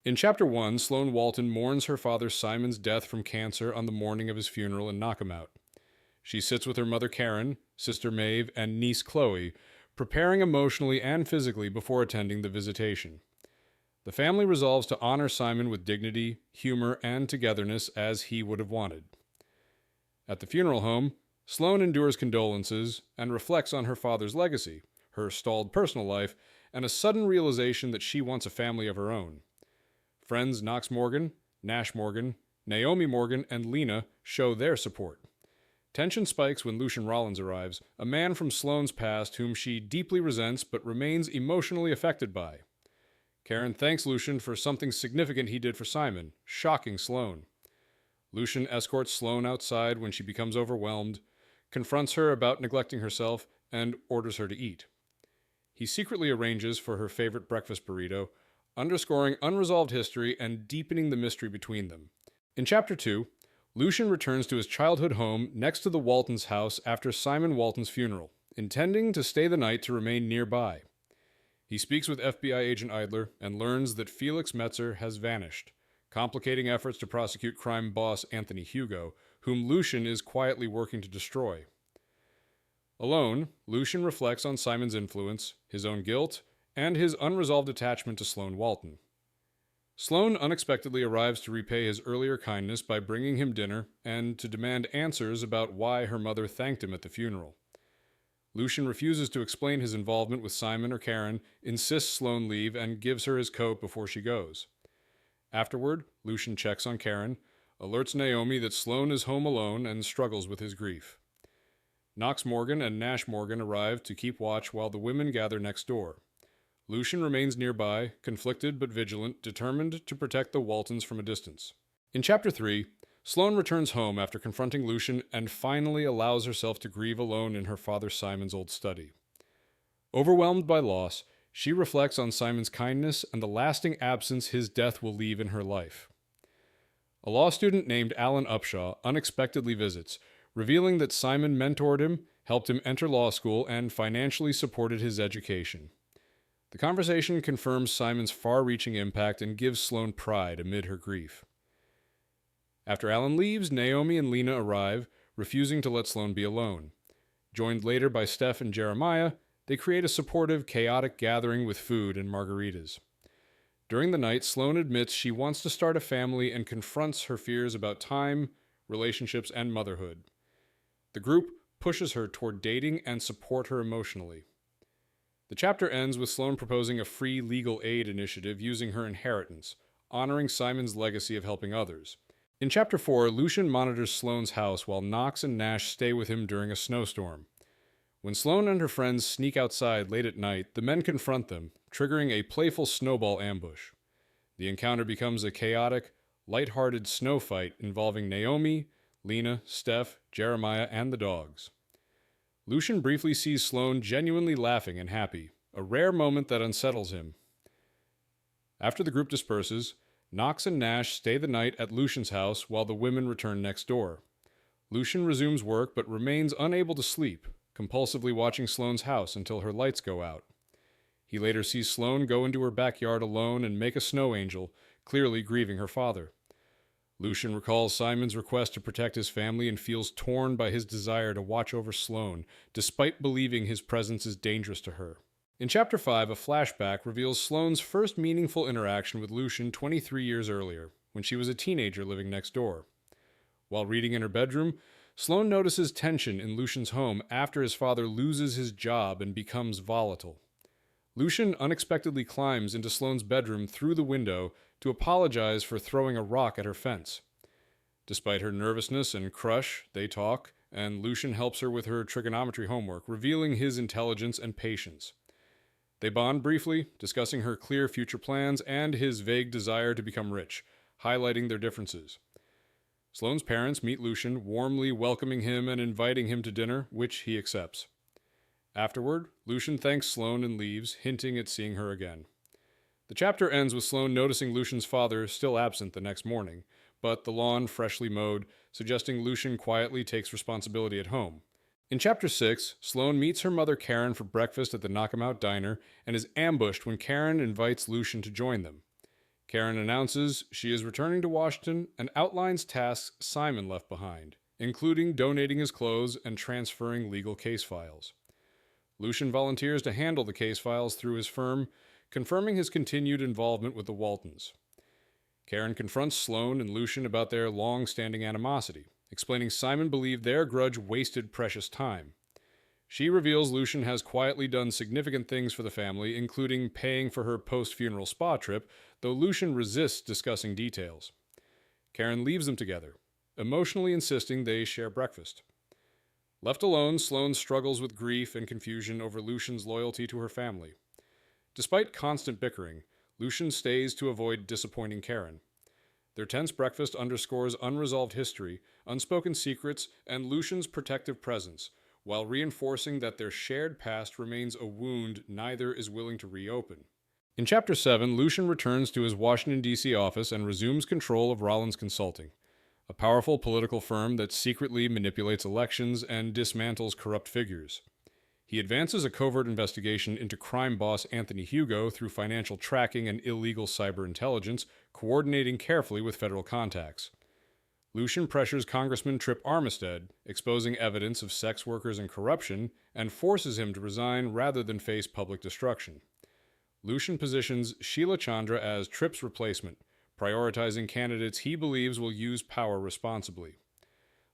In Chapter 1, Sloane Walton mourns her father Simon's death from cancer on the morning of his funeral in Knockemout. She sits with her mother Karen, sister Maeve, and niece Chloe, preparing emotionally and physically before attending the visitation. The family resolves to honor Simon with dignity, humor, and togetherness as he would have wanted. At the funeral home, Sloane endures condolences and reflects on her father's legacy, her stalled personal life, and a sudden realization that she wants a family of her own. Friends Knox Morgan, Nash Morgan, Naomi Morgan, and Lena show their support. Tension spikes when Lucian Rollins arrives, a man from Sloane's past whom she deeply resents but remains emotionally affected by. Karen thanks Lucian for something significant he did for Simon, shocking Sloane. Lucian escorts Sloane outside when she becomes overwhelmed, confronts her about neglecting herself, and orders her to eat. He secretly arranges for her favorite breakfast burrito, underscoring unresolved history and deepening the mystery between them. In Chapter 2, Lucian returns to his childhood home next to the Waltons' house after Simon Walton's funeral, intending to stay the night to remain nearby. He speaks with FBI agent Idler and learns that Felix Metzer has vanished, complicating efforts to prosecute crime boss Anthony Hugo, whom Lucian is quietly working to destroy. Alone, Lucian reflects on Simon's influence, his own guilt, and his unresolved attachment to Sloane Walton. Sloane unexpectedly arrives to repay his earlier kindness by bringing him dinner and to demand answers about why her mother thanked him at the funeral. Lucian refuses to explain his involvement with Simon or Karen, insists Sloane leave, and gives her his coat before she goes. Afterward, Lucian checks on Karen, alerts Naomi that Sloane is home alone and struggles with his grief. Knox Morgan and Nash Morgan arrive to keep watch while the women gather next door. Lucian remains nearby, conflicted but vigilant, determined to protect the Waltons from a distance. In Chapter 3, Sloane returns home after confronting Lucian and finally allows herself to grieve alone in her father Simon's old study. Overwhelmed by loss, she reflects on Simon's kindness and the lasting absence his death will leave in her life. A law student named Alan Upshaw unexpectedly visits, revealing that Simon mentored him, helped him enter law school, and financially supported his education. The conversation confirms Simon's far-reaching impact and gives Sloane pride amid her grief. After Alan leaves, Naomi and Lena arrive, refusing to let Sloane be alone. Joined later by Steph and Jeremiah, they create a supportive, chaotic gathering with food and margaritas. During the night, Sloane admits she wants to start a family and confronts her fears about time, relationships, and motherhood. The group pushes her toward dating and support her emotionally. The chapter ends with Sloane proposing a free legal aid initiative using her inheritance, honoring Simon's legacy of helping others. In Chapter 4, Lucian monitors Sloane's house while Knox and Nash stay with him during a snowstorm. When Sloane and her friends sneak outside late at night, the men confront them, triggering a playful snowball ambush. The encounter becomes a chaotic, light-hearted snow fight involving Naomi, Lena, Steph, Jeremiah, and the dogs. Lucian briefly sees Sloane genuinely laughing and happy, a rare moment that unsettles him. After the group disperses, Knox and Nash stay the night at Lucian's house while the women return next door. Lucian resumes work but remains unable to sleep, compulsively watching Sloane's house until her lights go out. He later sees Sloane go into her backyard alone and make a snow angel, clearly grieving her father. Lucian recalls Simon's request to protect his family and feels torn by his desire to watch over Sloane, despite believing his presence is dangerous to her. In Chapter 5, a flashback reveals Sloane's first meaningful interaction with Lucian 23 years earlier, when she was a teenager living next door. While reading in her bedroom, Sloane notices tension in Lucian's home after his father loses his job and becomes volatile. Lucian unexpectedly climbs into Sloane's bedroom through the window to apologize for throwing a rock at her fence. Despite her nervousness and crush, they talk, and Lucian helps her with her trigonometry homework, revealing his intelligence and patience. They bond briefly, discussing her clear future plans and his vague desire to become rich, highlighting their differences. Sloane's parents meet Lucian, warmly welcoming him and inviting him to dinner, which he accepts. Afterward, Lucian thanks Sloane and leaves, hinting at seeing her again. The chapter ends with Sloane noticing Lucian's father still absent the next morning, but the lawn freshly mowed, suggesting Lucian quietly takes responsibility at home. In Chapter 6, Sloane meets her mother Karen for breakfast at the Knockemout diner and is ambushed when Karen invites Lucian to join them. Karen announces she is returning to Washington and outlines tasks Simon left behind, including donating his clothes and transferring legal case files. Lucian volunteers to handle the case files through his firm, confirming his continued involvement with the Waltons. Karen confronts Sloane and Lucian about their long-standing animosity, explaining Simon believed their grudge wasted precious time. She reveals Lucian has quietly done significant things for the family, including paying for her post-funeral spa trip, though Lucian resists discussing details. Karen leaves them together, emotionally insisting they share breakfast. Left alone, Sloane struggles with grief and confusion over Lucian's loyalty to her family. Despite constant bickering, Lucian stays to avoid disappointing Karen. Their tense breakfast underscores unresolved history, unspoken secrets, and Lucian's protective presence, while reinforcing that their shared past remains a wound neither is willing to reopen. In Chapter 7, Lucian returns to his Washington, D.C. office and resumes control of Rollins Consulting, a powerful political firm that secretly manipulates elections and dismantles corrupt figures. He advances a covert investigation into crime boss Anthony Hugo through financial tracking and illegal cyber intelligence, coordinating carefully with federal contacts. Lucian pressures Congressman Trip Armistead, exposing evidence of sex workers and corruption, and forces him to resign rather than face public destruction. Lucian positions Sheila Chandra as Tripp's replacement, prioritizing candidates he believes will use power responsibly.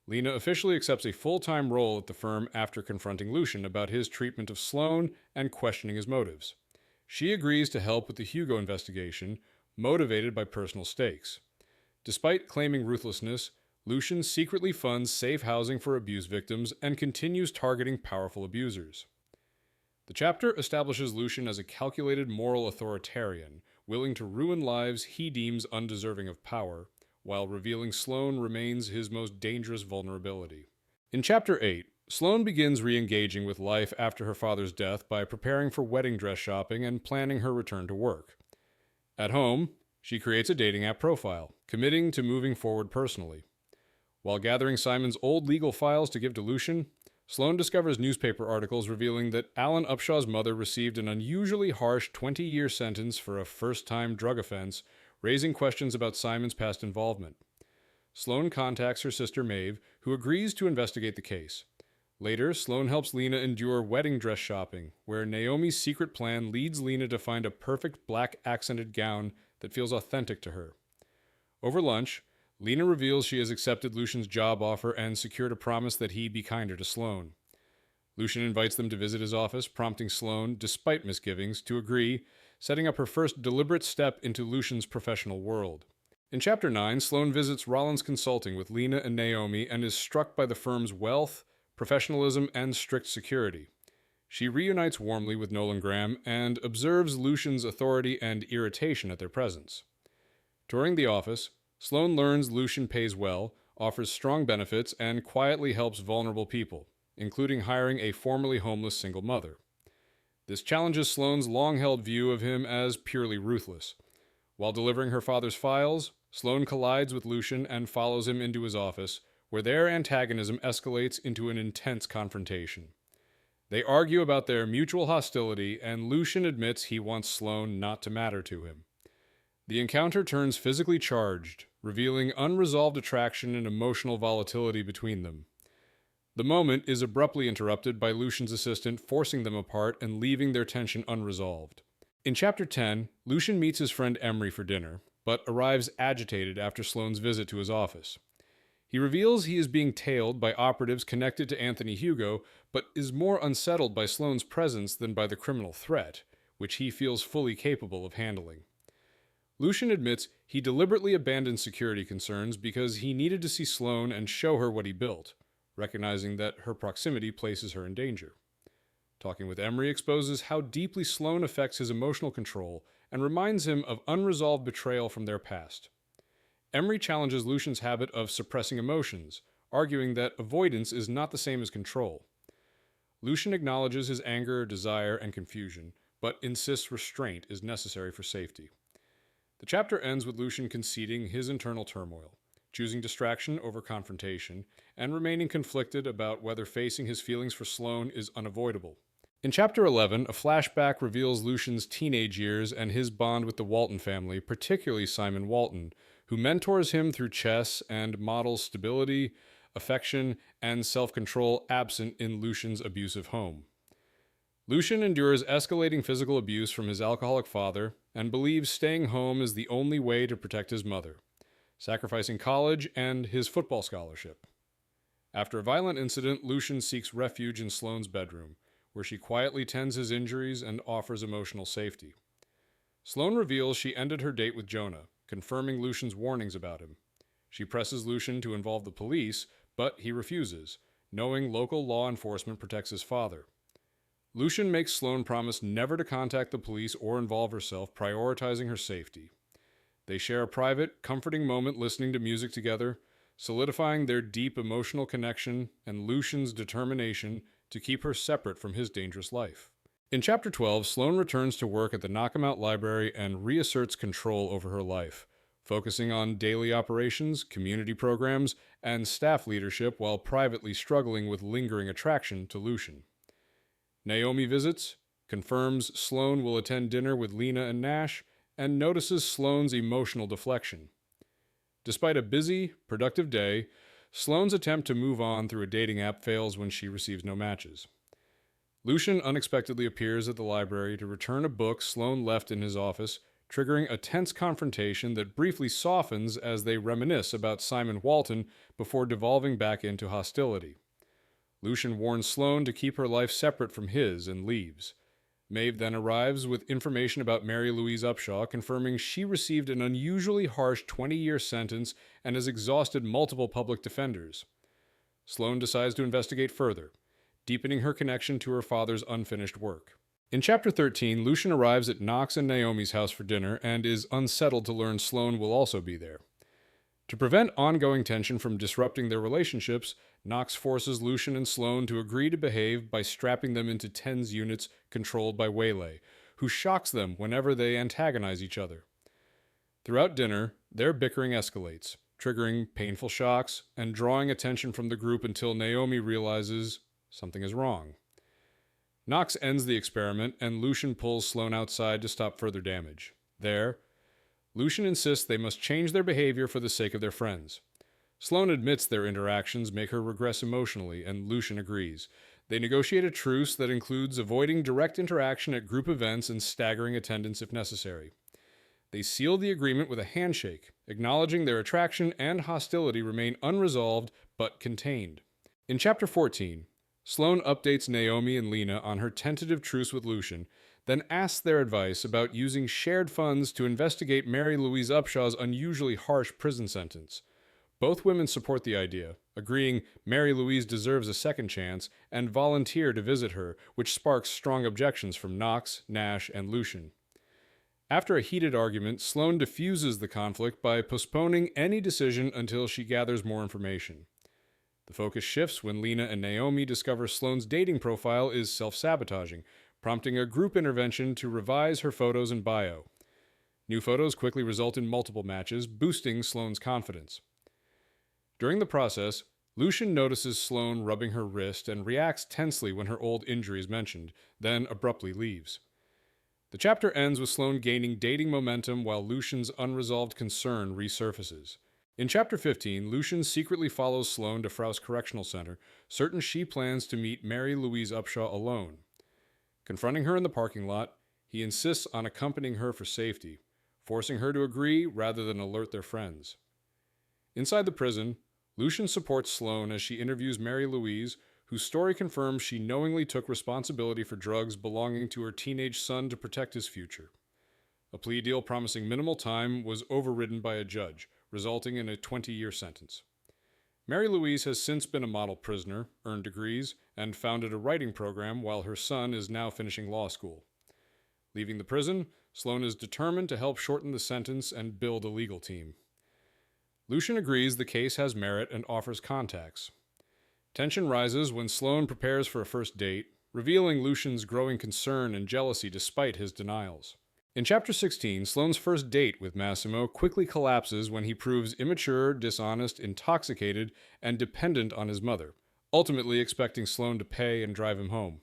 Lena officially accepts a full-time role at the firm after confronting Lucian about his treatment of Sloane and questioning his motives. She agrees to help with the Hugo investigation, motivated by personal stakes. Despite claiming ruthlessness, Lucian secretly funds safe housing for abuse victims and continues targeting powerful abusers. The chapter establishes Lucian as a calculated moral authoritarian, willing to ruin lives he deems undeserving of power, while revealing Sloane remains his most dangerous vulnerability. In Chapter 8, Sloane begins re-engaging with life after her father's death by preparing for wedding dress shopping and planning her return to work. At home, she creates a dating app profile, committing to moving forward personally. While gathering Simon's old legal files to give to Lucian, Sloane discovers newspaper articles revealing that Alan Upshaw's mother received an unusually harsh 20-year sentence for a first-time drug offense, raising questions about Simon's past involvement. Sloane contacts her sister Maeve, who agrees to investigate the case. Later, Sloane helps Lena endure wedding dress shopping, where Naomi's secret plan leads Lena to find a perfect black accented gown that feels authentic to her. Over lunch, Lena reveals she has accepted Lucian's job offer and secured a promise that he be kinder to Sloane. Lucian invites them to visit his office, prompting Sloane, despite misgivings, to agree, setting up her first deliberate step into Lucian's professional world. In Chapter 9, Sloane visits Rollins Consulting with Lena and Naomi and is struck by the firm's wealth, professionalism, and strict security. She reunites warmly with Nolan Graham and observes Lucian's authority and irritation at their presence. Touring the office, Sloane learns Lucian pays well, offers strong benefits, and quietly helps vulnerable people, including hiring a formerly homeless single mother. This challenges Sloane's long-held view of him as purely ruthless. While delivering her father's files, Sloane collides with Lucian and follows him into his office, where their antagonism escalates into an intense confrontation. They argue about their mutual hostility, and Lucian admits he wants Sloane not to matter to him. The encounter turns physically charged, revealing unresolved attraction and emotional volatility between them. The moment is abruptly interrupted by Lucian's assistant forcing them apart and leaving their tension unresolved. In Chapter 10, Lucian meets his friend Emery for dinner, but arrives agitated after Sloane's visit to his office. He reveals he is being tailed by operatives connected to Anthony Hugo, but is more unsettled by Sloane's presence than by the criminal threat, which he feels fully capable of handling. Lucian admits he deliberately abandoned security concerns because he needed to see Sloane and show her what he built, recognizing that her proximity places her in danger. Talking with Emery exposes how deeply Sloane affects his emotional control and reminds him of unresolved betrayal from their past. Emery challenges Lucian's habit of suppressing emotions, arguing that avoidance is not the same as control. Lucian acknowledges his anger, desire, and confusion, but insists restraint is necessary for safety. The chapter ends with Lucian conceding his internal turmoil, choosing distraction over confrontation, and remaining conflicted about whether facing his feelings for Sloane is unavoidable. In Chapter 11, a flashback reveals Lucian's teenage years and his bond with the Walton family, particularly Simon Walton, who mentors him through chess and models stability, affection, and self-control absent in Lucian's abusive home. Lucian endures escalating physical abuse from his alcoholic father and believes staying home is the only way to protect his mother, sacrificing college and his football scholarship. After a violent incident, Lucian seeks refuge in Sloane's bedroom, where she quietly tends his injuries and offers emotional safety. Sloane reveals she ended her date with Jonah, confirming Lucian's warnings about him. She presses Lucian to involve the police, but he refuses, knowing local law enforcement protects his father. Lucian makes Sloane promise never to contact the police or involve herself, prioritizing her safety. They share a private, comforting moment listening to music together, solidifying their deep emotional connection and Lucian's determination to keep her separate from his dangerous life. In Chapter 12, Sloane returns to work at the Knockemout library and reasserts control over her life, focusing on daily operations, community programs, and staff leadership while privately struggling with lingering attraction to Lucian. Naomi visits, confirms Sloane will attend dinner with Lena and Nash, and notices Sloane's emotional deflection. Despite a busy, productive day, Sloane's attempt to move on through a dating app fails when she receives no matches. Lucian unexpectedly appears at the library to return a book Sloane left in his office, triggering a tense confrontation that briefly softens as they reminisce about Simon Walton before devolving back into hostility. Lucian warns Sloane to keep her life separate from his and leaves. Maeve then arrives with information about Mary Louise Upshaw, confirming she received an unusually harsh 20-year sentence and has exhausted multiple public defenders. Sloane decides to investigate further, deepening her connection to her father's unfinished work. In Chapter 13, Lucian arrives at Knox and Naomi's house for dinner and is unsettled to learn Sloane will also be there. To prevent ongoing tension from disrupting their relationships, Knox forces Lucian and Sloane to agree to behave by strapping them into TENS units controlled by Waylay, who shocks them whenever they antagonize each other. Throughout dinner, their bickering escalates, triggering painful shocks and drawing attention from the group until Naomi realizes something is wrong. Knox ends the experiment, and Lucian pulls Sloane outside to stop further damage. There, Lucian insists they must change their behavior for the sake of their friends. Sloane admits their interactions make her regress emotionally, and Lucian agrees. They negotiate a truce that includes avoiding direct interaction at group events and staggering attendance if necessary. They seal the agreement with a handshake, acknowledging their attraction and hostility remain unresolved but contained. In Chapter 14, Sloane updates Naomi and Lena on her tentative truce with Lucian, then asks their advice about using shared funds to investigate Mary Louise Upshaw's unusually harsh prison sentence. Both women support the idea, agreeing Mary Louise deserves a second chance, and volunteer to visit her, which sparks strong objections from Knox, Nash, and Lucian. After a heated argument, Sloane diffuses the conflict by postponing any decision until she gathers more information. The focus shifts when Lena and Naomi discover Sloane's dating profile is self-sabotaging, prompting a group intervention to revise her photos and bio. New photos quickly result in multiple matches, boosting Sloane's confidence. During the process, Lucian notices Sloane rubbing her wrist and reacts tensely when her old injury is mentioned, then abruptly leaves. The chapter ends with Sloane gaining dating momentum while Lucian's unresolved concern resurfaces. In Chapter 15, Lucian secretly follows Sloane to Frous Correctional Center, certain she plans to meet Mary Louise Upshaw alone. Confronting her in the parking lot, he insists on accompanying her for safety, forcing her to agree rather than alert their friends. Inside the prison, Lucian supports Sloane as she interviews Mary Louise, whose story confirms she knowingly took responsibility for drugs belonging to her teenage son to protect his future. A plea deal promising minimal time was overridden by a judge, resulting in a 20-year sentence. Mary Louise has since been a model prisoner, earned degrees, and founded a writing program while her son is now finishing law school. Leaving the prison, Sloane is determined to help shorten the sentence and build a legal team. Lucian agrees the case has merit and offers contacts. Tension rises when Sloane prepares for a first date, revealing Lucian's growing concern and jealousy despite his denials. In Chapter 16, Sloane's first date with Massimo quickly collapses when he proves immature, dishonest, intoxicated, and dependent on his mother, ultimately expecting Sloane to pay and drive him home.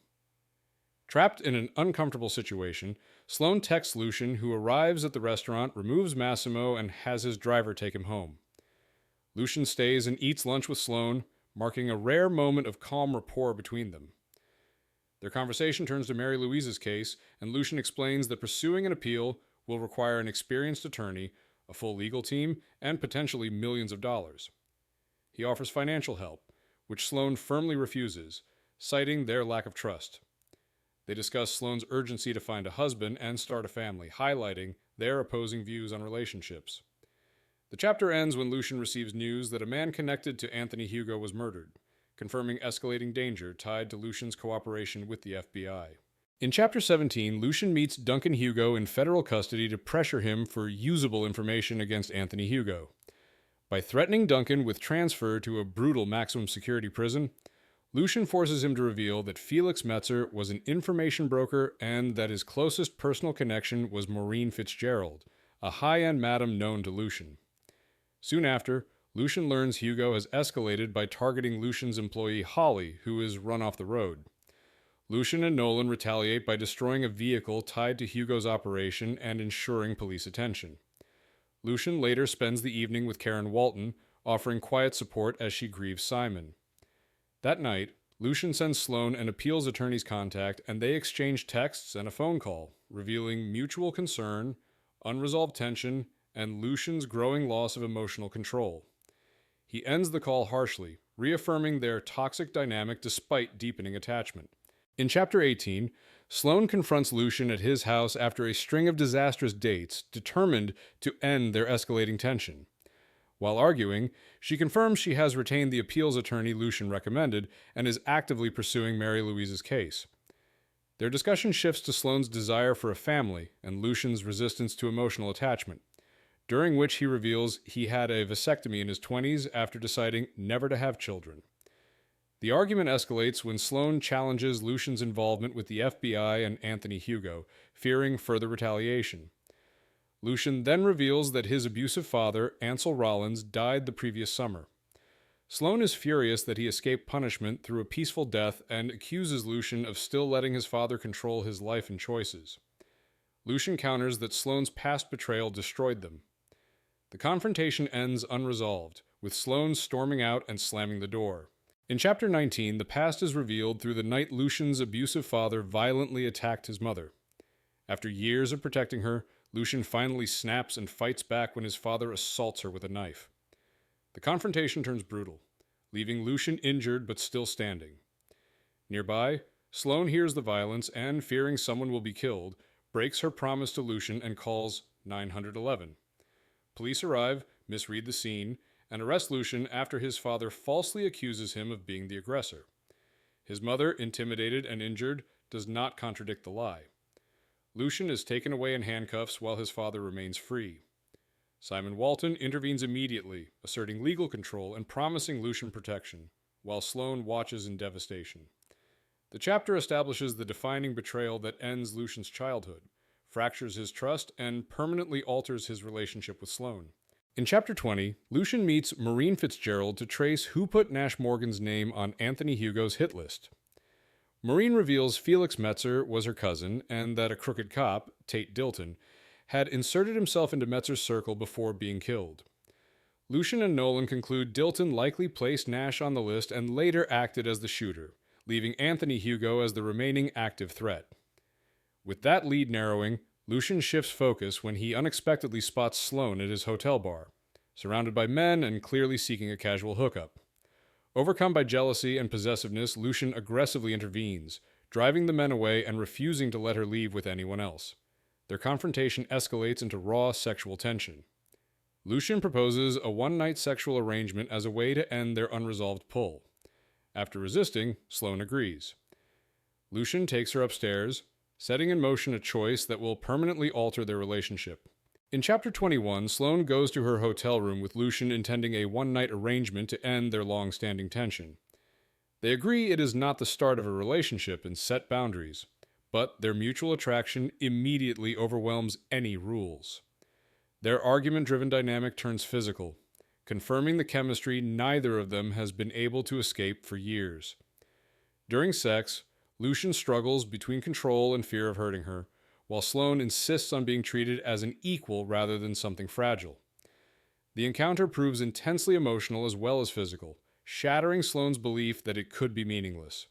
Trapped in an uncomfortable situation, Sloane texts Lucian, who arrives at the restaurant, removes Massimo, and has his driver take him home. Lucian stays and eats lunch with Sloane, marking a rare moment of calm rapport between them. Their conversation turns to Mary Louise's case, and Lucian explains that pursuing an appeal will require an experienced attorney, a full legal team, and potentially millions of dollars. He offers financial help, which Sloane firmly refuses, citing their lack of trust. They discuss Sloane's urgency to find a husband and start a family, highlighting their opposing views on relationships. The chapter ends when Lucian receives news that a man connected to Anthony Hugo was murdered, confirming escalating danger tied to Lucian's cooperation with the FBI. In Chapter 17, Lucian meets Duncan Hugo in federal custody to pressure him for usable information against Anthony Hugo. By threatening Duncan with transfer to a brutal maximum security prison, Lucian forces him to reveal that Felix Metzer was an information broker and that his closest personal connection was Maureen Fitzgerald, a high-end madam known to Lucian. Soon after, Lucian learns Hugo has escalated by targeting Lucian's employee Holly, who is run off the road. Lucian and Nolan retaliate by destroying a vehicle tied to Hugo's operation and ensuring police attention. Lucian later spends the evening with Karen Walton, offering quiet support as she grieves Simon. That night, Lucian sends Sloane an appeals attorney's contact, and they exchange texts and a phone call, revealing mutual concern, unresolved tension, and Lucian's growing loss of emotional control. He ends the call harshly, reaffirming their toxic dynamic despite deepening attachment. In Chapter 18, Sloane confronts Lucian at his house after a string of disastrous dates, determined to end their escalating tension. While arguing, she confirms she has retained the appeals attorney Lucian recommended and is actively pursuing Mary Louise's case. Their discussion shifts to Sloane's desire for a family and Lucian's resistance to emotional attachment, during which he reveals he had a vasectomy in his 20s after deciding never to have children. The argument escalates when Sloane challenges Lucian's involvement with the FBI and Anthony Hugo, fearing further retaliation. Lucian then reveals that his abusive father, Ansel Rollins, died the previous summer. Sloane is furious that he escaped punishment through a peaceful death and accuses Lucian of still letting his father control his life and choices. Lucian counters that Sloane's past betrayal destroyed them. The confrontation ends unresolved, with Sloane storming out and slamming the door. In Chapter 19, the past is revealed through the night Lucian's abusive father violently attacked his mother. After years of protecting her, Lucian finally snaps and fights back when his father assaults her with a knife. The confrontation turns brutal, leaving Lucian injured but still standing. Nearby, Sloane hears the violence and, fearing someone will be killed, breaks her promise to Lucian and calls 911. Police arrive, misread the scene, and arrest Lucian after his father falsely accuses him of being the aggressor. His mother, intimidated and injured, does not contradict the lie. Lucian is taken away in handcuffs while his father remains free. Simon Walton intervenes immediately, asserting legal control and promising Lucian protection, while Sloane watches in devastation. The chapter establishes the defining betrayal that ends Lucian's childhood, fractures his trust, and permanently alters his relationship with Sloane. In Chapter 20, Lucian meets Maureen Fitzgerald to trace who put Nash Morgan's name on Anthony Hugo's hit list. Maureen reveals Felix Metzer was her cousin, and that a crooked cop, Tate Dilton, had inserted himself into Metzer's circle before being killed. Lucian and Nolan conclude Dilton likely placed Nash on the list and later acted as the shooter, leaving Anthony Hugo as the remaining active threat. With that lead narrowing, Lucian shifts focus when he unexpectedly spots Sloane at his hotel bar, surrounded by men and clearly seeking a casual hookup. Overcome by jealousy and possessiveness, Lucian aggressively intervenes, driving the men away and refusing to let her leave with anyone else. Their confrontation escalates into raw sexual tension. Lucian proposes a one-night sexual arrangement as a way to end their unresolved pull. After resisting, Sloane agrees. Lucian takes her upstairs, setting in motion a choice that will permanently alter their relationship. In Chapter 21, Sloane goes to her hotel room with Lucian intending a one-night arrangement to end their long-standing tension. They agree it is not the start of a relationship and set boundaries, but their mutual attraction immediately overwhelms any rules. Their argument-driven dynamic turns physical, confirming the chemistry neither of them has been able to escape for years. During sex, Lucian struggles between control and fear of hurting her, while Sloane insists on being treated as an equal rather than something fragile. The encounter proves intensely emotional as well as physical, shattering Sloane's belief that it could be meaningless.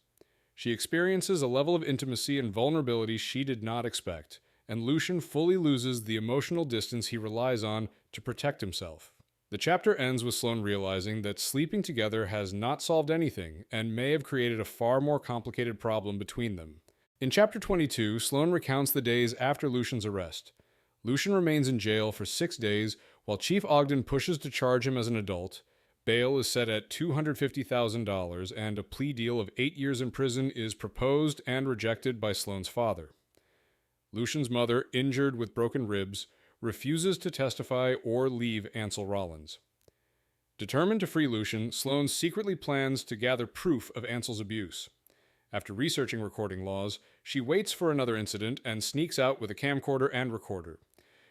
She experiences a level of intimacy and vulnerability she did not expect, and Lucian fully loses the emotional distance he relies on to protect himself. The chapter ends with Sloane realizing that sleeping together has not solved anything and may have created a far more complicated problem between them. In Chapter 22, Sloane recounts the days after Lucian's arrest. Lucian remains in jail for 6 days while Chief Ogden pushes to charge him as an adult. Bail is set at $250,000 and a plea deal of 8 years in prison is proposed and rejected by Sloane's father. Lucian's mother, injured with broken ribs, refuses to testify or leave Ansel Rollins. Determined to free Lucian, Sloane secretly plans to gather proof of Ansel's abuse. After researching recording laws, she waits for another incident and sneaks out with a camcorder and recorder.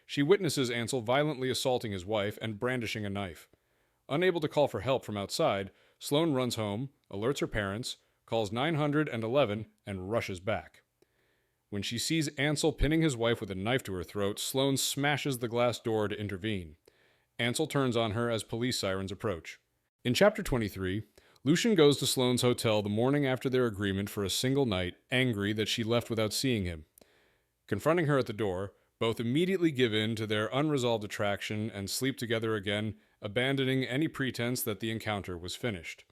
She witnesses Ansel violently assaulting his wife and brandishing a knife. Unable to call for help from outside, Sloane runs home, alerts her parents, calls 911, and rushes back. When she sees Ansel pinning his wife with a knife to her throat, Sloane smashes the glass door to intervene. Ansel turns on her as police sirens approach. In Chapter 23, Lucian goes to Sloane's hotel the morning after their agreement for a single night, angry that she left without seeing him. Confronting her at the door, both immediately give in to their unresolved attraction and sleep together again, abandoning any pretense that the encounter was finished.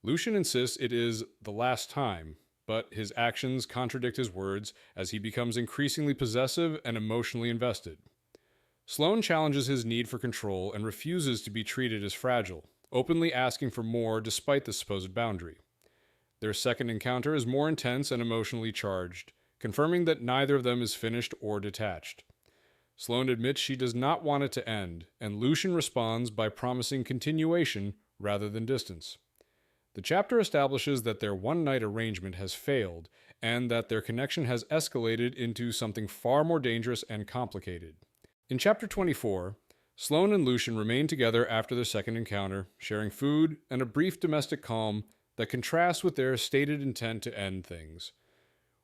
Lucian insists it is the last time, but his actions contradict his words as he becomes increasingly possessive and emotionally invested. Sloane challenges his need for control and refuses to be treated as fragile, openly asking for more despite the supposed boundary. Their second encounter is more intense and emotionally charged, confirming that neither of them is finished or detached. Sloane admits she does not want it to end, and Lucian responds by promising continuation rather than distance. The chapter establishes that their one-night arrangement has failed, and that their connection has escalated into something far more dangerous and complicated. In Chapter 24, Sloane and Lucian remain together after their second encounter, sharing food and a brief domestic calm that contrasts with their stated intent to end things.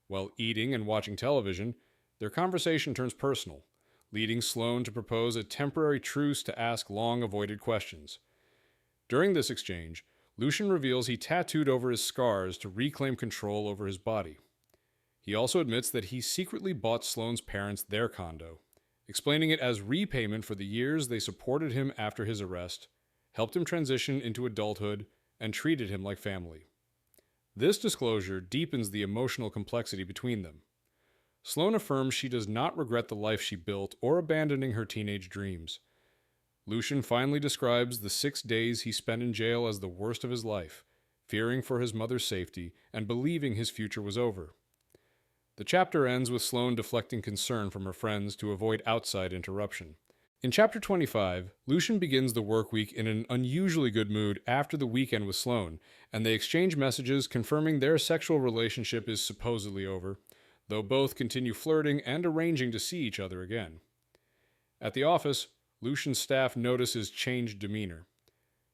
While eating and watching television, their conversation turns personal, leading Sloane to propose a temporary truce to ask long-avoided questions. During this exchange, Lucian reveals he tattooed over his scars to reclaim control over his body. He also admits that he secretly bought Sloane's parents their condo, explaining it as repayment for the years they supported him after his arrest, helped him transition into adulthood, and treated him like family. This disclosure deepens the emotional complexity between them. Sloane affirms she does not regret the life she built or abandoning her teenage dreams. Lucian finally describes the 6 days he spent in jail as the worst of his life, fearing for his mother's safety and believing his future was over. The chapter ends with Sloane deflecting concern from her friends to avoid outside interruption. In Chapter 25, Lucian begins the work week in an unusually good mood after the weekend with Sloane, and they exchange messages confirming their sexual relationship is supposedly over, though both continue flirting and arranging to see each other again. At the office, Lucian's staff notice his changed demeanor.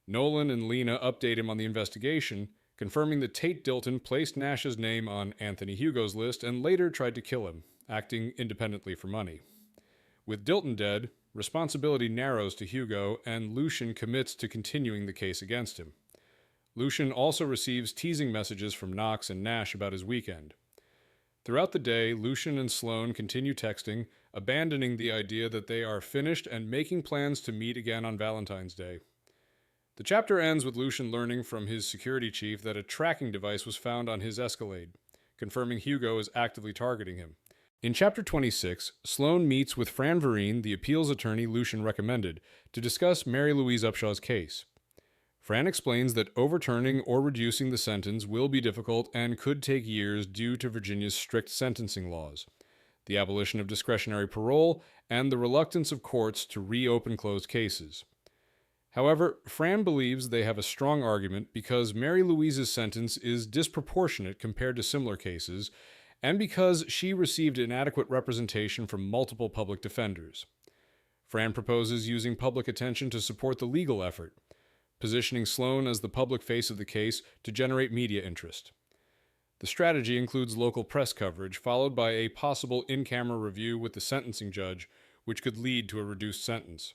Nolan and Lena update him on the investigation, confirming that Tate Dilton placed Nash's name on Anthony Hugo's list and later tried to kill him, acting independently for money. With Dilton dead, responsibility narrows to Hugo, and Lucian commits to continuing the case against him. Lucian also receives teasing messages from Knox and Nash about his weekend. Throughout the day, Lucian and Sloane continue texting, abandoning the idea that they are finished and making plans to meet again on Valentine's Day. The chapter ends with Lucian learning from his security chief that a tracking device was found on his Escalade, confirming Hugo is actively targeting him. In Chapter 26, Sloane meets with Fran Vereen, the appeals attorney Lucian recommended, to discuss Mary Louise Upshaw's case. Fran explains that overturning or reducing the sentence will be difficult and could take years due to Virginia's strict sentencing laws, the abolition of discretionary parole, and the reluctance of courts to reopen closed cases. However, Fran believes they have a strong argument because Mary Louise's sentence is disproportionate compared to similar cases, and because she received inadequate representation from multiple public defenders. Fran proposes using public attention to support the legal effort, positioning Sloane as the public face of the case to generate media interest. The strategy includes local press coverage, followed by a possible in-camera review with the sentencing judge, which could lead to a reduced sentence.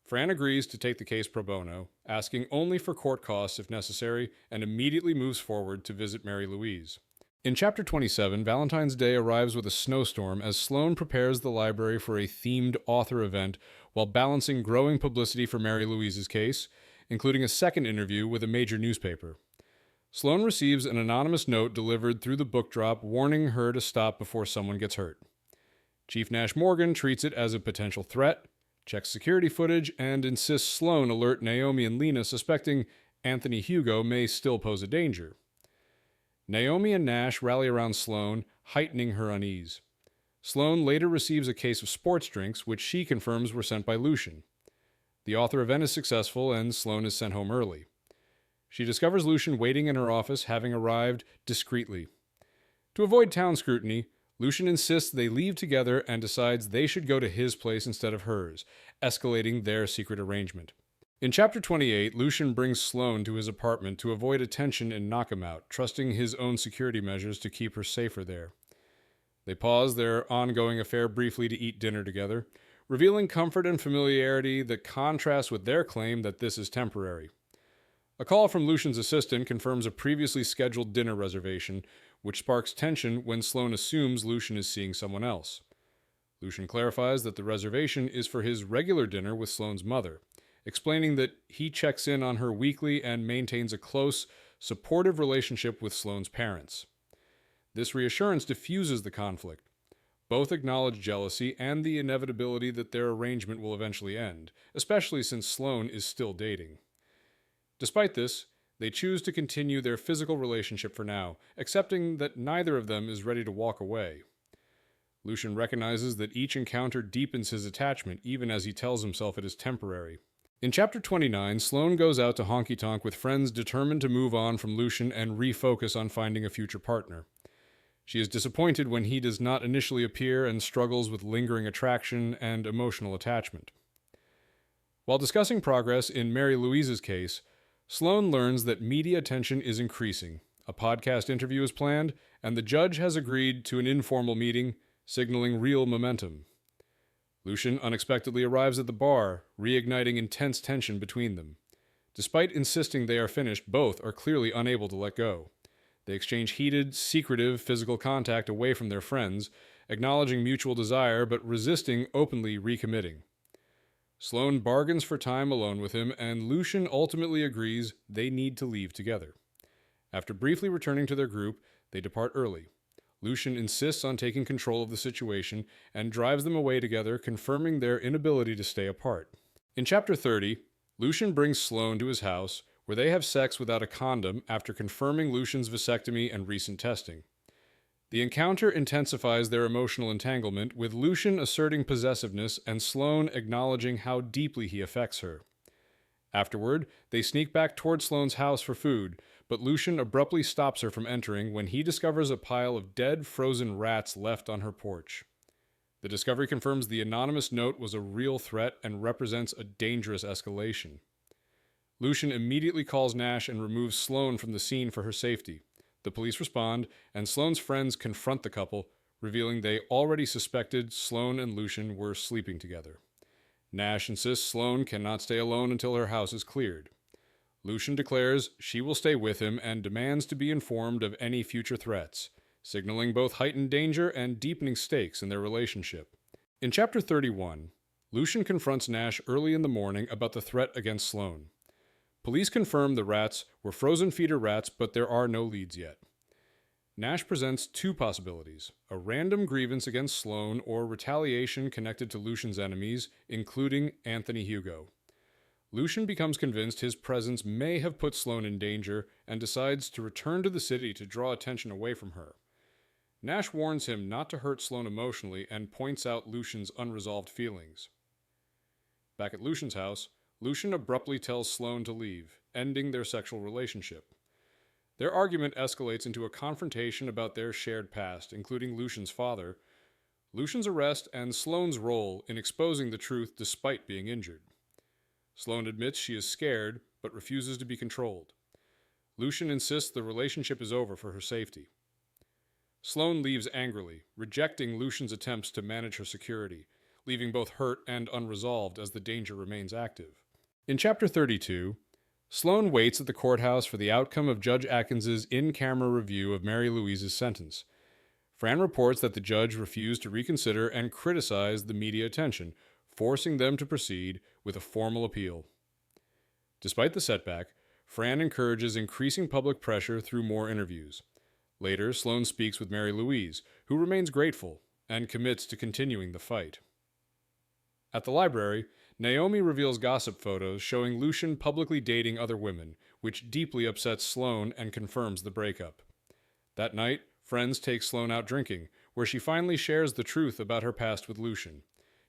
Fran agrees to take the case pro bono, asking only for court costs if necessary, and immediately moves forward to visit Mary Louise. In Chapter 27, Valentine's Day arrives with a snowstorm as Sloane prepares the library for a themed author event while balancing growing publicity for Mary Louise's case, including a second interview with a major newspaper. Sloane receives an anonymous note delivered through the book drop warning her to stop before someone gets hurt. Chief Nash Morgan treats it as a potential threat, checks security footage, and insists Sloane alert Naomi and Lena, suspecting Anthony Hugo may still pose a danger. Naomi and Nash rally around Sloane, heightening her unease. Sloane later receives a case of sports drinks, which she confirms were sent by Lucian. The author event is successful, and Sloane is sent home early. She discovers Lucian waiting in her office, having arrived discreetly. To avoid town scrutiny, Lucian insists they leave together and decides they should go to his place instead of hers, escalating their secret arrangement. In Chapter 28, Lucian brings Sloane to his apartment to avoid attention in Knockemout, trusting his own security measures to keep her safer there. They pause their ongoing affair briefly to eat dinner together, revealing comfort and familiarity that contrast with their claim that this is temporary. A call from Lucian's assistant confirms a previously scheduled dinner reservation, which sparks tension when Sloane assumes Lucian is seeing someone else. Lucian clarifies that the reservation is for his regular dinner with Sloane's mother, explaining that he checks in on her weekly and maintains a close, supportive relationship with Sloane's parents. This reassurance diffuses the conflict. Both acknowledge jealousy and the inevitability that their arrangement will eventually end, especially since Sloane is still dating. Despite this, they choose to continue their physical relationship for now, accepting that neither of them is ready to walk away. Lucian recognizes that each encounter deepens his attachment, even as he tells himself it is temporary. In Chapter 29, Sloane goes out to honky tonk with friends determined to move on from Lucian and refocus on finding a future partner. She is disappointed when he does not initially appear and struggles with lingering attraction and emotional attachment. While discussing progress in Mary Louise's case, Sloane learns that media attention is increasing, a podcast interview is planned, and the judge has agreed to an informal meeting, signaling real momentum. Lucian unexpectedly arrives at the bar, reigniting intense tension between them. Despite insisting they are finished, both are clearly unable to let go. They exchange heated, secretive physical contact away from their friends, acknowledging mutual desire but resisting openly recommitting. Sloane bargains for time alone with him, and Lucian ultimately agrees they need to leave together. After briefly returning to their group, they depart early. Lucian insists on taking control of the situation and drives them away together, confirming their inability to stay apart. In Chapter 30, Lucian brings Sloane to his house, where they have sex without a condom after confirming Lucian's vasectomy and recent testing. The encounter intensifies their emotional entanglement, with Lucian asserting possessiveness and Sloane acknowledging how deeply he affects her. Afterward, they sneak back toward Sloane's house for food, but Lucian abruptly stops her from entering when he discovers a pile of dead, frozen rats left on her porch. The discovery confirms the anonymous note was a real threat and represents a dangerous escalation. Lucian immediately calls Nash and removes Sloane from the scene for her safety. The police respond, and Sloane's friends confront the couple, revealing they already suspected Sloane and Lucian were sleeping together. Nash insists Sloane cannot stay alone until her house is cleared. Lucian declares she will stay with him and demands to be informed of any future threats, signaling both heightened danger and deepening stakes in their relationship. In Chapter 31, Lucian confronts Nash early in the morning about the threat against Sloane. Police confirm the rats were frozen feeder rats, but there are no leads yet. Nash presents two possibilities: a random grievance against Sloane or retaliation connected to Lucian's enemies, including Anthony Hugo. Lucian becomes convinced his presence may have put Sloane in danger and decides to return to the city to draw attention away from her. Nash warns him not to hurt Sloane emotionally and points out Lucian's unresolved feelings. Back at Lucian's house, Lucian abruptly tells Sloane to leave, ending their sexual relationship. Their argument escalates into a confrontation about their shared past, including Lucian's father, Lucian's arrest, and Sloane's role in exposing the truth despite being injured. Sloane admits she is scared, but refuses to be controlled. Lucian insists the relationship is over for her safety. Sloane leaves angrily, rejecting Lucian's attempts to manage her security, leaving both hurt and unresolved as the danger remains active. In Chapter 32, Sloane waits at the courthouse for the outcome of Judge Atkins's in-camera review of Mary Louise's sentence. Fran reports that the judge refused to reconsider and criticized the media attention, forcing them to proceed with a formal appeal. Despite the setback, Fran encourages increasing public pressure through more interviews. Later, Sloane speaks with Mary Louise, who remains grateful and commits to continuing the fight. At the library, Naomi reveals gossip photos showing Lucian publicly dating other women, which deeply upsets Sloane and confirms the breakup. That night, friends take Sloane out drinking, where she finally shares the truth about her past with Lucian.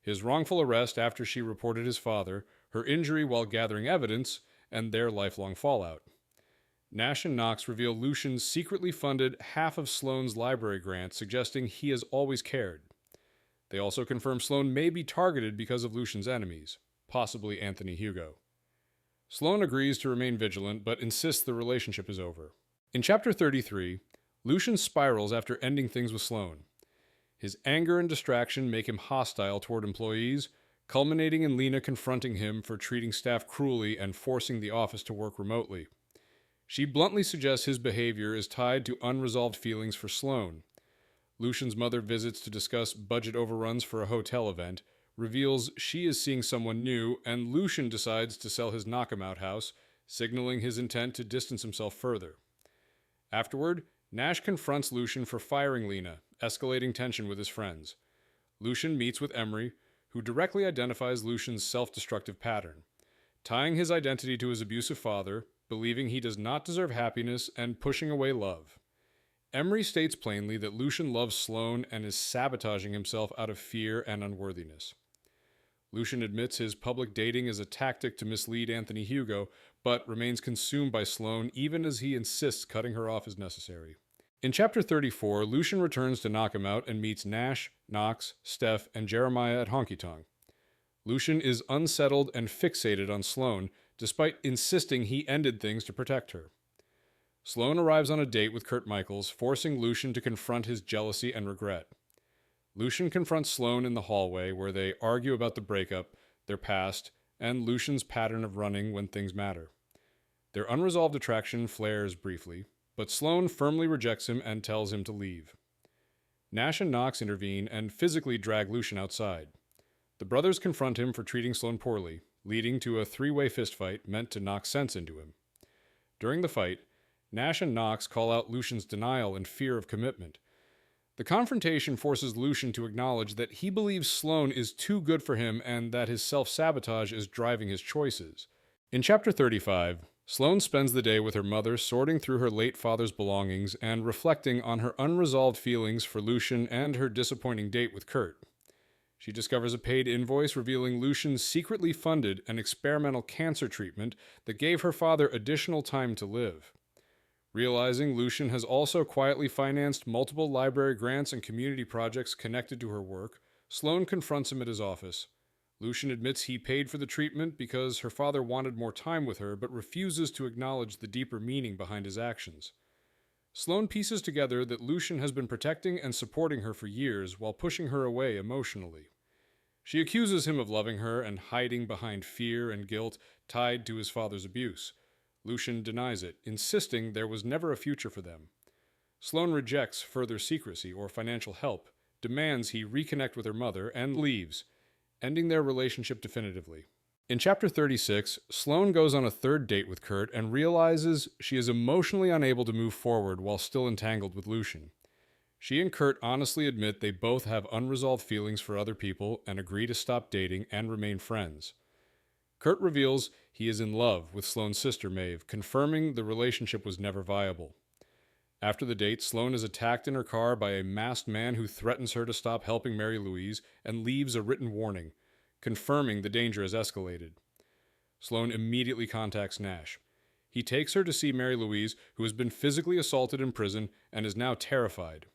His wrongful arrest after she reported his father, her injury while gathering evidence, and their lifelong fallout. Nash and Knox reveal Lucian secretly funded half of Sloane's library grant, suggesting he has always cared. They also confirm Sloane may be targeted because of Lucian's enemies, possibly Anthony Hugo. Sloane agrees to remain vigilant, but insists the relationship is over. In Chapter 33, Lucian spirals after ending things with Sloane. His anger and distraction make him hostile toward employees, culminating in Lena confronting him for treating staff cruelly and forcing the office to work remotely. She bluntly suggests his behavior is tied to unresolved feelings for Sloane. Lucian's mother visits to discuss budget overruns for a hotel event, reveals she is seeing someone new, and Lucian decides to sell his Knockemout house, signaling his intent to distance himself further. Afterward, Nash confronts Lucian for firing Lena, escalating tension with his friends. Lucian meets with Emery, who directly identifies Lucian's self-destructive pattern, tying his identity to his abusive father, believing he does not deserve happiness, and pushing away love. Emery states plainly that Lucian loves Sloane and is sabotaging himself out of fear and unworthiness. Lucian admits his public dating is a tactic to mislead Anthony Hugo, but remains consumed by Sloane even as he insists cutting her off is necessary. In Chapter 34, Lucian returns to Knockemout and meets Nash, Knox, Steph, and Jeremiah at Honky Tonk. Lucian is unsettled and fixated on Sloane, despite insisting he ended things to protect her. Sloane arrives on a date with Kurt Michaels, forcing Lucian to confront his jealousy and regret. Lucian confronts Sloane in the hallway, where they argue about the breakup, their past, and Lucian's pattern of running when things matter. Their unresolved attraction flares briefly, but Sloane firmly rejects him and tells him to leave. Nash and Knox intervene and physically drag Lucian outside. The brothers confront him for treating Sloane poorly, leading to a three-way fistfight meant to knock sense into him. During the fight, Nash and Knox call out Lucian's denial and fear of commitment. The confrontation forces Lucian to acknowledge that he believes Sloane is too good for him and that his self-sabotage is driving his choices. In Chapter 35, Sloane spends the day with her mother sorting through her late father's belongings and reflecting on her unresolved feelings for Lucian and her disappointing date with Kurt. She discovers a paid invoice revealing Lucian secretly funded an experimental cancer treatment that gave her father additional time to live. Realizing Lucian has also quietly financed multiple library grants and community projects connected to her work, Sloane confronts him at his office. Lucian admits he paid for the treatment because her father wanted more time with her, but refuses to acknowledge the deeper meaning behind his actions. Sloane pieces together that Lucian has been protecting and supporting her for years while pushing her away emotionally. She accuses him of loving her and hiding behind fear and guilt tied to his father's abuse. Lucian denies it, insisting there was never a future for them. Sloane rejects further secrecy or financial help, demands he reconnect with her mother, and leaves, ending their relationship definitively. In Chapter 36, Sloane goes on a third date with Kurt and realizes she is emotionally unable to move forward while still entangled with Lucian. She and Kurt honestly admit they both have unresolved feelings for other people and agree to stop dating and remain friends. Kurt reveals he is in love with Sloane's sister Maeve, confirming the relationship was never viable. After the date, Sloane is attacked in her car by a masked man who threatens her to stop helping Mary Louise and leaves a written warning, confirming the danger has escalated. Sloane immediately contacts Nash. He takes her to see Mary Louise, who has been physically assaulted in prison and is now terrified.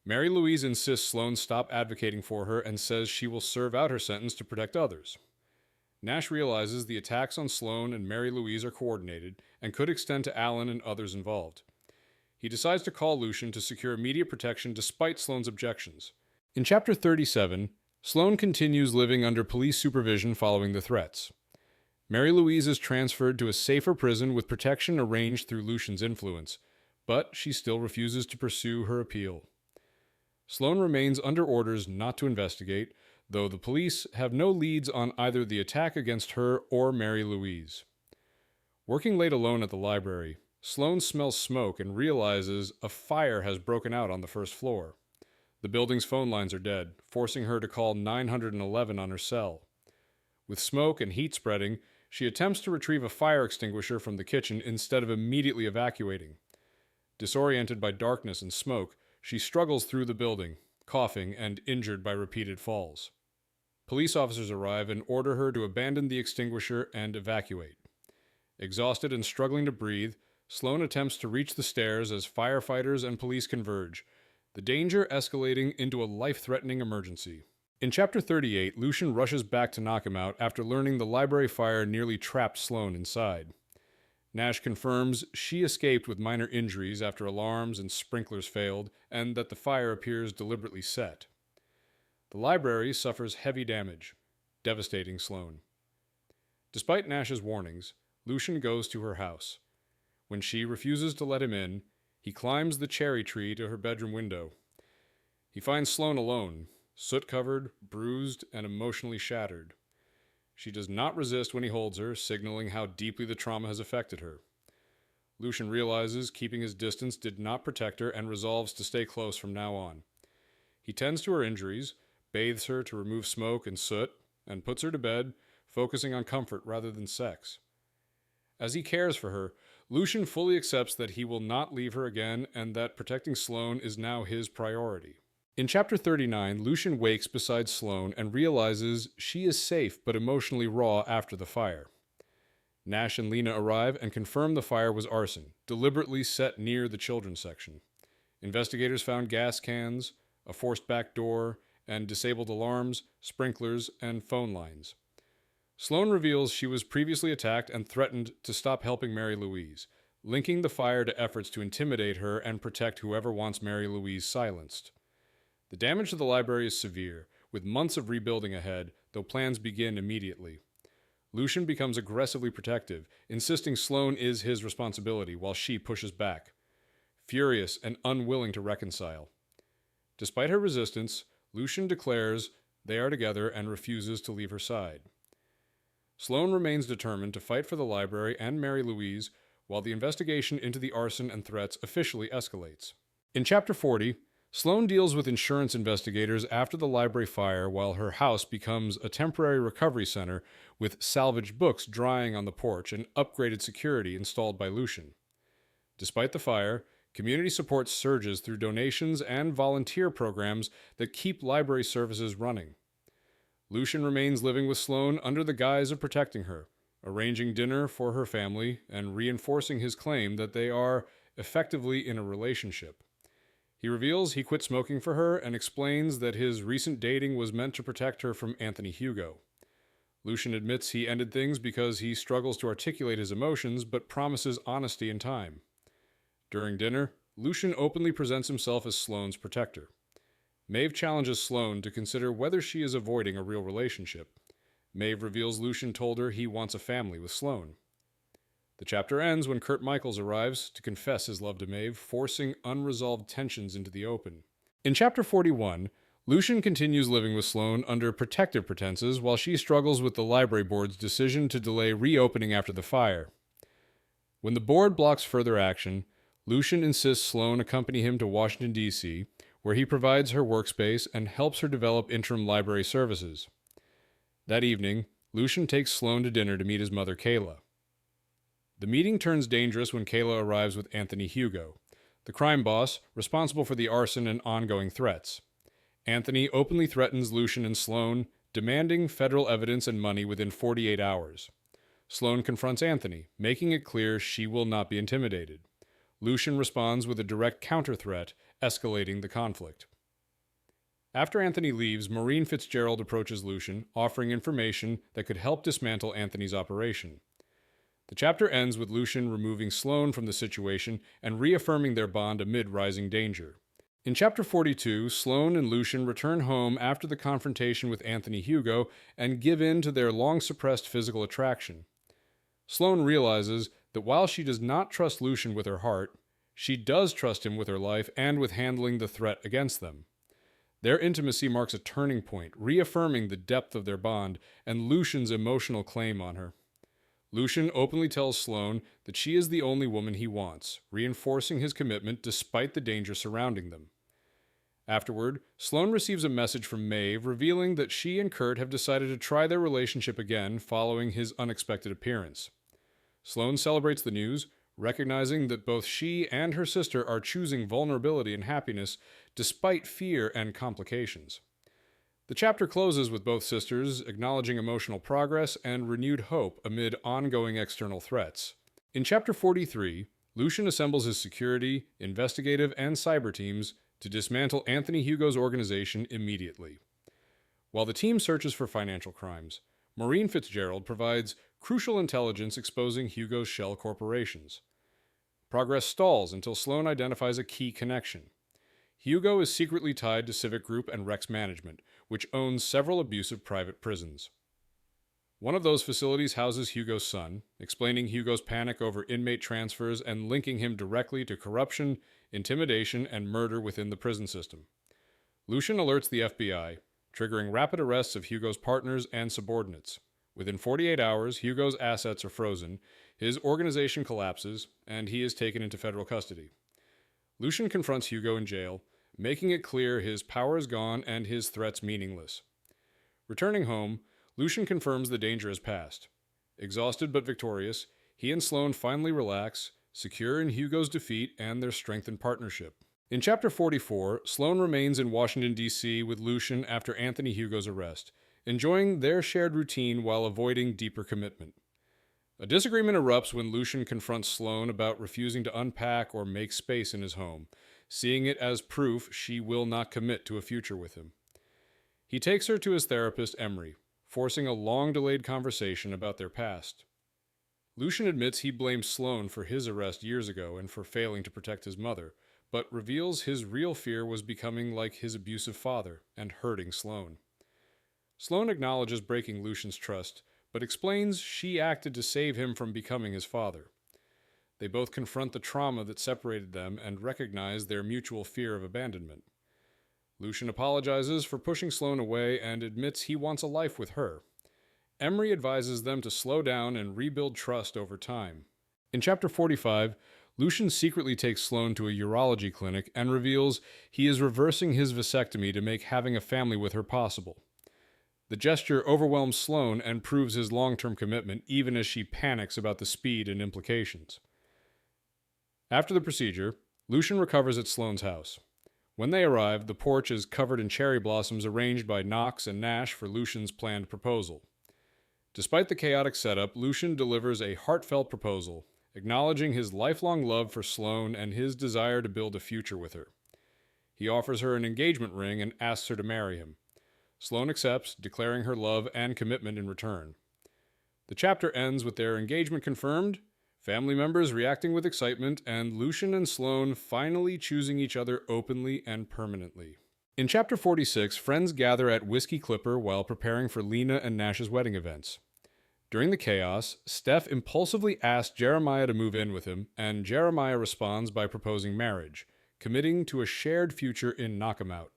Mary Louise insists Sloane stop advocating for her and says she will serve out her sentence to protect others. Nash realizes the attacks on Sloane and Mary Louise are coordinated and could extend to Alan and others involved. He decides to call Lucian to secure immediate protection despite Sloane's objections. In Chapter 37, Sloane continues living under police supervision following the threats. Mary Louise is transferred to a safer prison with protection arranged through Lucian's influence, but she still refuses to pursue her appeal. Sloane remains under orders not to investigate, though the police have no leads on either the attack against her or Mary Louise. Working late alone at the library, Sloane smells smoke and realizes a fire has broken out on the first floor. The building's phone lines are dead, forcing her to call 911 on her cell. With smoke and heat spreading, she attempts to retrieve a fire extinguisher from the kitchen instead of immediately evacuating. Disoriented by darkness and smoke, she struggles through the building, coughing and injured by repeated falls. Police officers arrive and order her to abandon the extinguisher and evacuate. Exhausted and struggling to breathe, Sloane attempts to reach the stairs as firefighters and police converge, the danger escalating into a life-threatening emergency. In Chapter 38, Lucian rushes back to Knockemout after learning the library fire nearly trapped Sloane inside. Nash confirms she escaped with minor injuries after alarms and sprinklers failed, and that the fire appears deliberately set. The library suffers heavy damage, devastating Sloane. Despite Nash's warnings, Lucian goes to her house. When she refuses to let him in, he climbs the cherry tree to her bedroom window. He finds Sloane alone, soot-covered, bruised, and emotionally shattered. She does not resist when he holds her, signaling how deeply the trauma has affected her. Lucian realizes keeping his distance did not protect her and resolves to stay close from now on. He tends to her injuries, bathes her to remove smoke and soot, and puts her to bed, focusing on comfort rather than sex. As he cares for her, Lucian fully accepts that he will not leave her again and that protecting Sloane is now his priority. In Chapter 39, Lucian wakes beside Sloane and realizes she is safe but emotionally raw after the fire. Nash and Lena arrive and confirm the fire was arson, deliberately set near the children's section. Investigators found gas cans, a forced back door, and disabled alarms, sprinklers, and phone lines. Sloane reveals she was previously attacked and threatened to stop helping Mary Louise, linking the fire to efforts to intimidate her and protect whoever wants Mary Louise silenced. The damage to the library is severe, with months of rebuilding ahead, though plans begin immediately. Lucian becomes aggressively protective, insisting Sloane is his responsibility while she pushes back, furious and unwilling to reconcile. Despite her resistance, Lucian declares they are together and refuses to leave her side. Sloane remains determined to fight for the library and Mary Louise while the investigation into the arson and threats officially escalates. In Chapter 40, Sloane deals with insurance investigators after the library fire while her house becomes a temporary recovery center with salvaged books drying on the porch and upgraded security installed by Lucian. Despite the fire, community support surges through donations and volunteer programs that keep library services running. Lucian remains living with Sloane under the guise of protecting her, arranging dinner for her family and reinforcing his claim that they are effectively in a relationship. He reveals he quit smoking for her and explains that his recent dating was meant to protect her from Anthony Hugo. Lucian admits he ended things because he struggles to articulate his emotions but promises honesty and time. During dinner, Lucian openly presents himself as Sloane's protector. Maeve challenges Sloane to consider whether she is avoiding a real relationship. Maeve reveals Lucian told her he wants a family with Sloane. The chapter ends when Kurt Michaels arrives to confess his love to Maeve, forcing unresolved tensions into the open. In Chapter 41, Lucian continues living with Sloane under protective pretenses while she struggles with the library board's decision to delay reopening after the fire. When the board blocks further action, Lucian insists Sloane accompany him to Washington, D.C., where he provides her workspace and helps her develop interim library services. That evening, Lucian takes Sloane to dinner to meet his mother, Kayla. The meeting turns dangerous when Kayla arrives with Anthony Hugo, the crime boss responsible for the arson and ongoing threats. Anthony openly threatens Lucian and Sloane, demanding federal evidence and money within 48 hours. Sloane confronts Anthony, making it clear she will not be intimidated. Lucian responds with a direct counter-threat, escalating the conflict. After Anthony leaves, Maureen Fitzgerald approaches Lucian, offering information that could help dismantle Anthony's operation. The chapter ends with Lucian removing Sloane from the situation and reaffirming their bond amid rising danger. In Chapter 42, Sloane and Lucian return home after the confrontation with Anthony Hugo and give in to their long-suppressed physical attraction. Sloane realizes that while she does not trust Lucian with her heart, she does trust him with her life and with handling the threat against them. Their intimacy marks a turning point, reaffirming the depth of their bond and Lucian's emotional claim on her. Lucian openly tells Sloane that she is the only woman he wants, reinforcing his commitment despite the danger surrounding them. Afterward, Sloane receives a message from Maeve revealing that she and Kurt have decided to try their relationship again following his unexpected appearance. Sloane celebrates the news, recognizing that both she and her sister are choosing vulnerability and happiness despite fear and complications. The chapter closes with both sisters acknowledging emotional progress and renewed hope amid ongoing external threats. In Chapter 43, Lucian assembles his security, investigative, and cyber teams to dismantle Anthony Hugo's organization immediately. While the team searches for financial crimes, Maureen Fitzgerald provides crucial intelligence exposing Hugo's shell corporations. Progress stalls until Sloane identifies a key connection. Hugo is secretly tied to Civic Group and Rex Management, which owns several abusive private prisons. One of those facilities houses Hugo's son, explaining Hugo's panic over inmate transfers and linking him directly to corruption, intimidation, and murder within the prison system. Lucian alerts the FBI, triggering rapid arrests of Hugo's partners and subordinates. Within 48 hours, Hugo's assets are frozen, his organization collapses, and he is taken into federal custody. Lucian confronts Hugo in jail, making it clear his power is gone and his threats meaningless. Returning home, Lucian confirms the danger has passed. Exhausted but victorious, he and Sloane finally relax, secure in Hugo's defeat and their strengthened partnership. In Chapter 44, Sloane remains in Washington, D.C. with Lucian after Anthony Hugo's arrest, enjoying their shared routine while avoiding deeper commitment. A disagreement erupts when Lucian confronts Sloane about refusing to unpack or make space in his home, seeing it as proof she will not commit to a future with him. He takes her to his therapist, Emery, forcing a long-delayed conversation about their past. Lucian admits he blames Sloane for his arrest years ago and for failing to protect his mother, but reveals his real fear was becoming like his abusive father and hurting Sloane. Sloane acknowledges breaking Lucian's trust, but explains she acted to save him from becoming his father. They both confront the trauma that separated them and recognize their mutual fear of abandonment. Lucian apologizes for pushing Sloane away and admits he wants a life with her. Emery advises them to slow down and rebuild trust over time. In Chapter 45, Lucian secretly takes Sloane to a urology clinic and reveals he is reversing his vasectomy to make having a family with her possible. The gesture overwhelms Sloane and proves his long-term commitment, even as she panics about the speed and implications. After the procedure, Lucian recovers at Sloane's house. When they arrive, the porch is covered in cherry blossoms arranged by Knox and Nash for Lucian's planned proposal. Despite the chaotic setup, Lucian delivers a heartfelt proposal, acknowledging his lifelong love for Sloane and his desire to build a future with her. He offers her an engagement ring and asks her to marry him. Sloane accepts, declaring her love and commitment in return. The chapter ends with their engagement confirmed, family members reacting with excitement, and Lucian and Sloane finally choosing each other openly and permanently. In Chapter 46, friends gather at Whiskey Clipper while preparing for Lena and Nash's wedding events. During the chaos, Steph impulsively asks Jeremiah to move in with him, and Jeremiah responds by proposing marriage, committing to a shared future in Knockemout.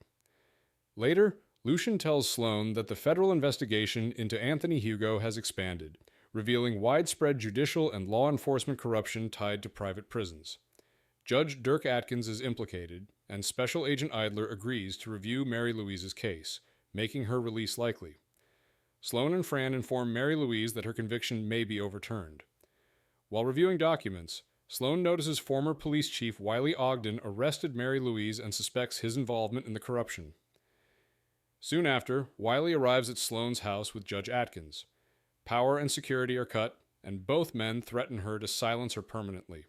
Later, Lucian tells Sloane that the federal investigation into Anthony Hugo has expanded, revealing widespread judicial and law enforcement corruption tied to private prisons. Judge Dirk Atkins is implicated, and Special Agent Idler agrees to review Mary Louise's case, making her release likely. Sloane and Fran inform Mary Louise that her conviction may be overturned. While reviewing documents, Sloane notices former police chief Wiley Ogden arrested Mary Louise and suspects his involvement in the corruption. Soon after, Wiley arrives at Sloane's house with Judge Atkins. Power and security are cut, and both men threaten her to silence her permanently.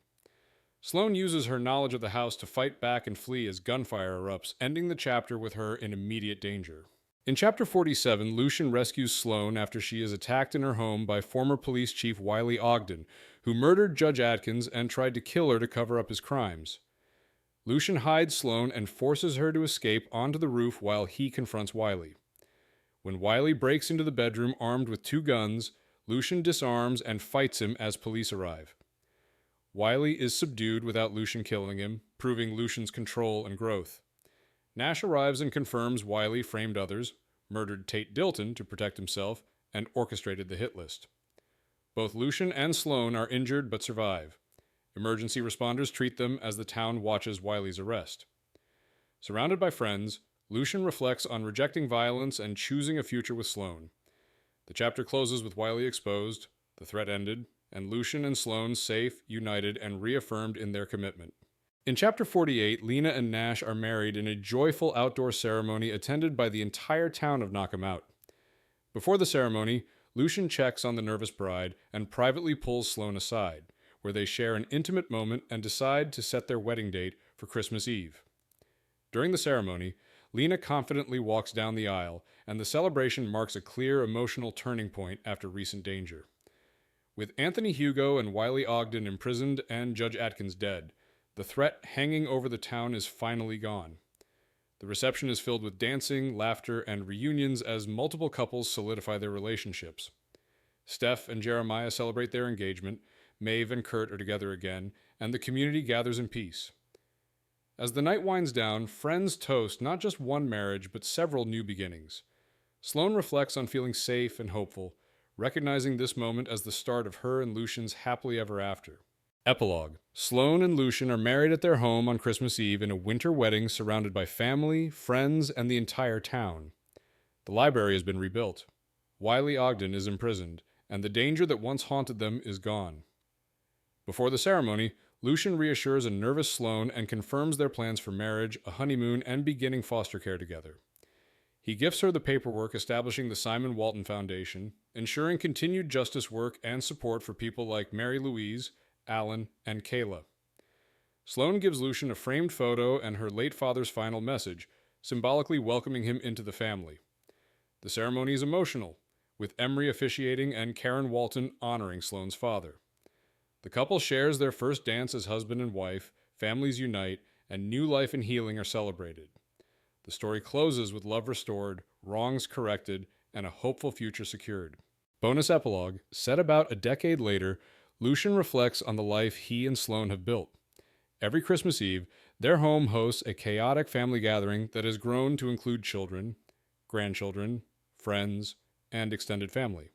Sloane uses her knowledge of the house to fight back and flee as gunfire erupts, ending the chapter with her in immediate danger. In Chapter 47, Lucian rescues Sloane after she is attacked in her home by former police chief Wiley Ogden, who murdered Judge Atkins and tried to kill her to cover up his crimes. Lucian hides Sloane and forces her to escape onto the roof while he confronts Wiley. When Wiley breaks into the bedroom armed with 2 guns, Lucian disarms and fights him as police arrive. Wiley is subdued without Lucian killing him, proving Lucian's control and growth. Nash arrives and confirms Wiley framed others, murdered Tate Dilton to protect himself, and orchestrated the hit list. Both Lucian and Sloane are injured but survive. Emergency responders treat them as the town watches Wiley's arrest. Surrounded by friends, Lucian reflects on rejecting violence and choosing a future with Sloane. The chapter closes with Wiley exposed, the threat ended, and Lucian and Sloane safe, united, and reaffirmed in their commitment. In Chapter 48, Lena and Nash are married in a joyful outdoor ceremony attended by the entire town of Knockemout. Before the ceremony, Lucian checks on the nervous bride and privately pulls Sloane aside, where they share an intimate moment and decide to set their wedding date for Christmas Eve. During the ceremony, Lena confidently walks down the aisle, and the celebration marks a clear emotional turning point after recent danger. With Anthony Hugo and Wiley Ogden imprisoned and Judge Atkins dead, the threat hanging over the town is finally gone. The reception is filled with dancing, laughter, and reunions as multiple couples solidify their relationships. Steph and Jeremiah celebrate their engagement, Maeve and Kurt are together again, and the community gathers in peace. As the night winds down, friends toast not just one marriage, but several new beginnings. Sloane reflects on feeling safe and hopeful, recognizing this moment as the start of her and Lucian's happily ever after. Epilogue. Sloane and Lucian are married at their home on Christmas Eve in a winter wedding surrounded by family, friends, and the entire town. The library has been rebuilt. Wiley Ogden is imprisoned, and the danger that once haunted them is gone. Before the ceremony, Lucian reassures a nervous Sloane and confirms their plans for marriage, a honeymoon, and beginning foster care together. He gifts her the paperwork establishing the Sloane Walton Foundation, ensuring continued justice work and support for people like Mary Louise, Alan, and Kayla. Sloane gives Lucian a framed photo and her late father's final message, symbolically welcoming him into the family. The ceremony is emotional, with Emery officiating and Karen Walton honoring Sloane's father. The couple shares their first dance as husband and wife, families unite, and new life and healing are celebrated. The story closes with love restored, wrongs corrected, and a hopeful future secured. Bonus epilogue, set about a decade later, Lucian reflects on the life he and Sloane have built. Every Christmas Eve, their home hosts a chaotic family gathering that has grown to include children, grandchildren, friends, and extended family.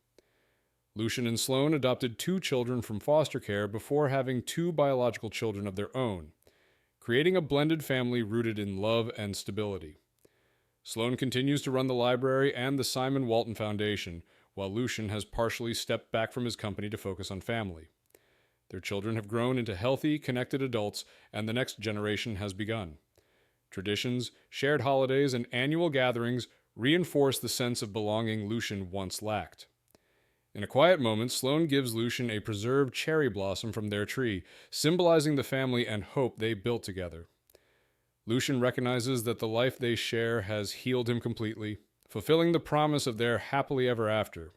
Lucian and Sloane adopted 2 children from foster care before having 2 biological children of their own, creating a blended family rooted in love and stability. Sloane continues to run the library and the Sloane Walton Foundation, while Lucian has partially stepped back from his company to focus on family. Their children have grown into healthy, connected adults, and the next generation has begun. Traditions, shared holidays, and annual gatherings reinforce the sense of belonging Lucian once lacked. In a quiet moment, Sloane gives Lucian a preserved cherry blossom from their tree, symbolizing the family and hope they built together. Lucian recognizes that the life they share has healed him completely, fulfilling the promise of their happily ever after.